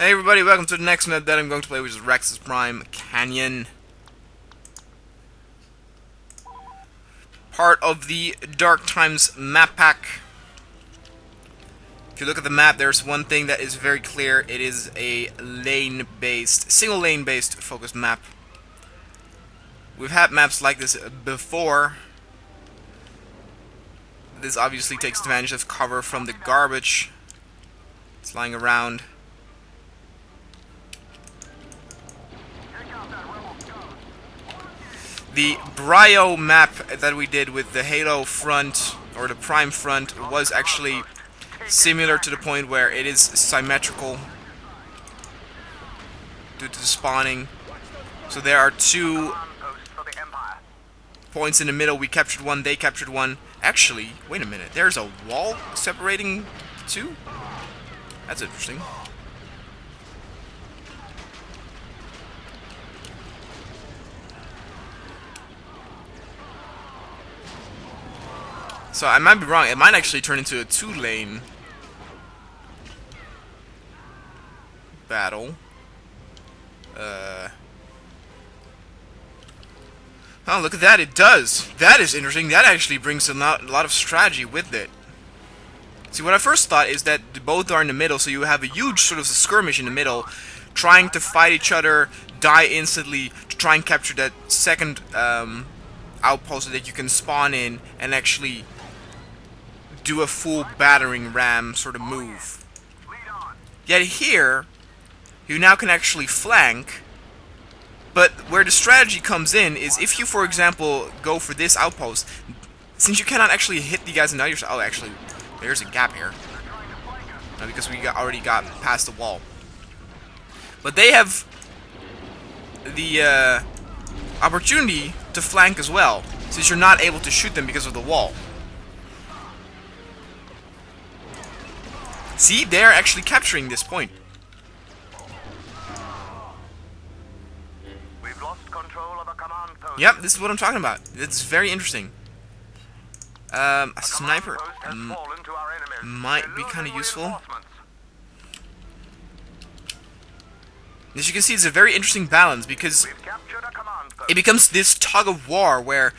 Hey everybody, welcome to the next map that I'm going to play, which is Raxus Prime Canyon. Part of the Dark Times map pack. If you look at the map, there's one thing that is very clear. It is a lane-based, single lane-based focused map. We've had maps like this before. This obviously takes advantage of cover from the garbage that's lying around. The Brio map that we did with the Halo front, or the Prime front, was actually similar to the point where it is symmetrical due to the spawning. So there are two points in the middle. We captured one, they captured one. Actually, wait a minute, there's a wall separating the two? That's interesting. So I might be wrong, it might actually turn into a two-lane battle. Oh, look at that, it does! That is interesting, that actually brings a lot of strategy with it. See, what I first thought is that both are in the middle, so you have a huge sort of skirmish in the middle, trying to fight each other, die instantly, to try and capture that second outpost that you can spawn in and actually do a full battering ram sort of move. Yet here, you now can actually flank, but where the strategy comes in is if you, for example, go for this outpost, since you cannot actually hit the guys on the other side. Oh, actually, there's a gap here. No, because we already got past the wall. But they have the opportunity to flank as well, since you're not able to shoot them because of the wall. See, they're actually capturing this point. We've lost control of a command post. Yep, this is what I'm talking about. It's very interesting. A sniper might be kind of useful. As you can see, it's a very interesting balance because it becomes this tug of war where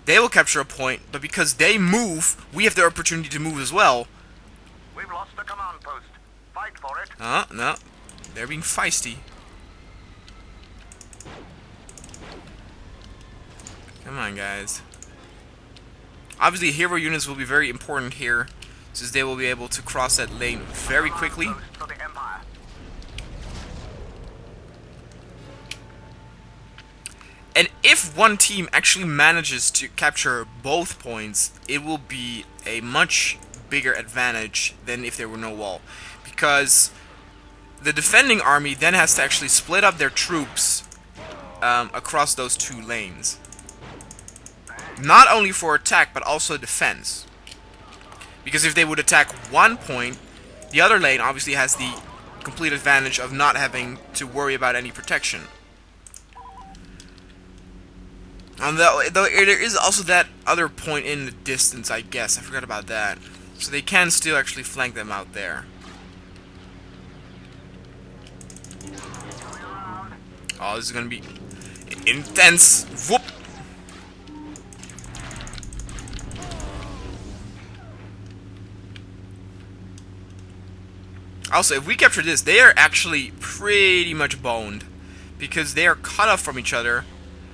they will capture a point, but because they move, we have the opportunity to move as well. We've lost the command post. Fight for it. No. They're being feisty. Come on, guys. Obviously, hero units will be very important here, since they will be able to cross that lane very quickly. And if one team actually manages to capture both points, it will be a much bigger advantage than if there were no wall, because the defending army then has to actually split up their troops across those two lanes, not only for attack but also defense, because if they would attack one point, the other lane obviously has the complete advantage of not having to worry about any protection. And though there is also that other point in the distance, I guess. I forgot about that. So they can still actually flank them out there. Oh, this is gonna be intense. Whoop! Also, if we capture this, they are actually pretty much boned, because they are cut off from each other.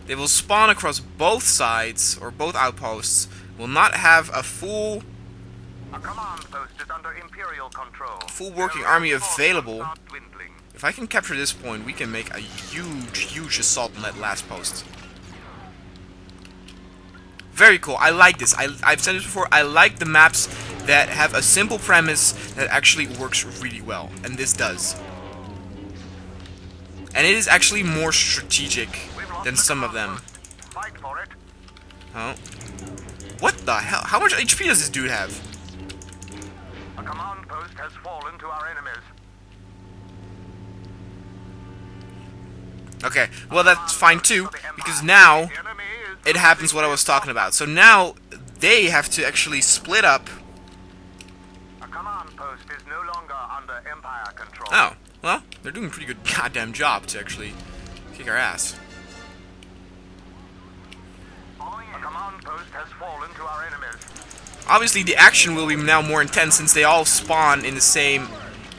They will spawn across both sides, or both outposts, will not have a full post is under Imperial control. Full working army available. If I can capture this point, we can make a huge assault on that last post. Very cool. I like this. I've said this before. I like the maps that have a simple premise that actually works really well, and this does. And it is actually more strategic than some of them. Fight for it. Oh. What the hell? How much HP does this dude have? A command post has fallen to our enemies. Okay, well that's fine too, because now it happens what I was talking about. So now they have to actually split up. A command post is no longer under Empire control. Oh, Well, they're doing a pretty good goddamn job to actually kick our ass. A command post has fallen to our enemies. Obviously, the action will be now more intense since they all spawn in the same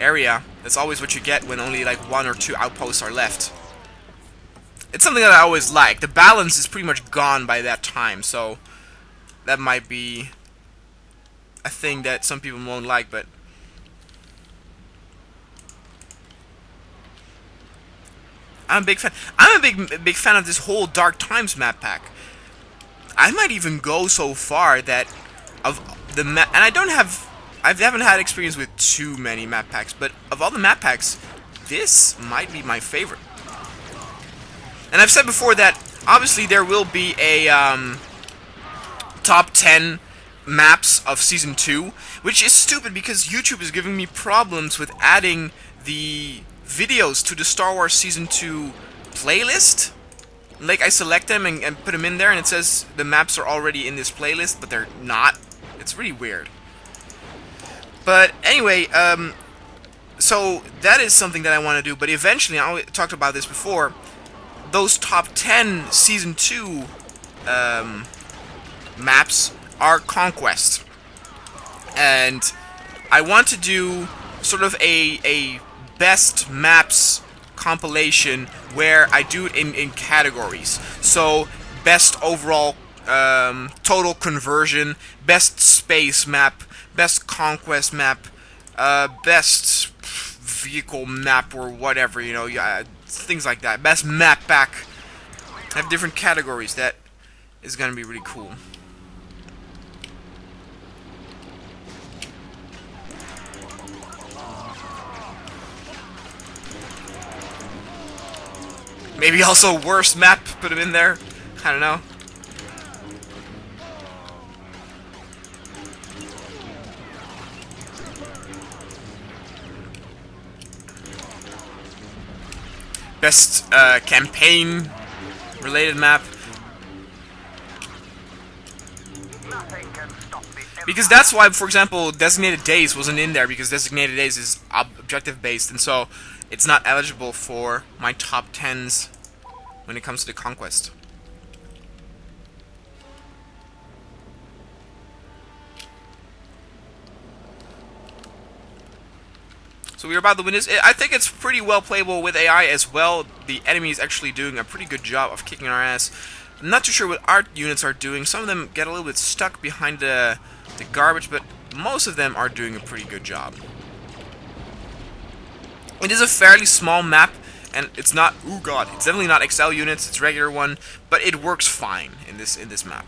area. That's always what you get when only like 1 or 2 outposts are left. It's something that I always like. The balance is pretty much gone by that time, so that might be a thing that some people won't like, but I'm a big fan. I'm a big fan of this whole Dark Times map pack. I might even go so far that of the map, and I haven't had experience with too many map packs, but of all the map packs, this might be my favorite. And I've said before that obviously there will be a top 10 maps of Season 2, which is stupid because YouTube is giving me problems with adding the videos to the Star Wars Season 2 playlist. Like, I select them and put them in there, and it says the maps are already in this playlist, but they're not. It's really weird. But anyway, so that is something that I want to do, but eventually, I talked about this before, those top 10 Season 2 maps are Conquest. And I want to do sort of a best maps compilation where I do it in categories. So, best overall total conversion, best space map, best conquest map, best vehicle map or whatever, you know, things like that. Best map pack. I have different categories. That is gonna be really cool. Maybe also worst map, put them in there. I don't know. Best campaign related map. Nothing can stop the Empire. Because that's why, for example, Designated Days wasn't in there, because Designated Days is objective based, and so it's not eligible for my top 10s when it comes to the Conquest. So we're about to win this. I think it's pretty well playable with AI as well. The enemy is actually doing a pretty good job of kicking our ass. I'm not too sure what our units are doing. Some of them get a little bit stuck behind the garbage, but most of them are doing a pretty good job. It is a fairly small map, and it's not, oh god, it's definitely not XL units, it's regular one, but it works fine in this map.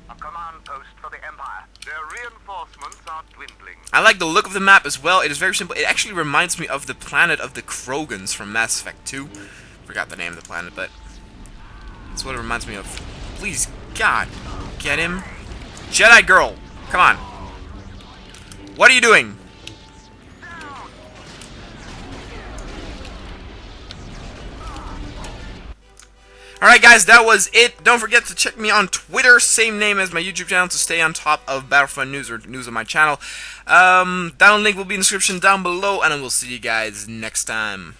A command post for the Empire. Their reinforcements are dwindling. I like the look of the map as well. It is very simple. It actually reminds me of the planet of the Krogans from Mass Effect 2. Forgot the name of the planet, but that's what it reminds me of. Please, God, get him. Jedi girl, come on. What are you doing? Alright guys, that was it. Don't forget to check me on Twitter, same name as my YouTube channel, to stay on top of Battlefront news or news on my channel. Download link will be in the description down below, and I will see you guys next time.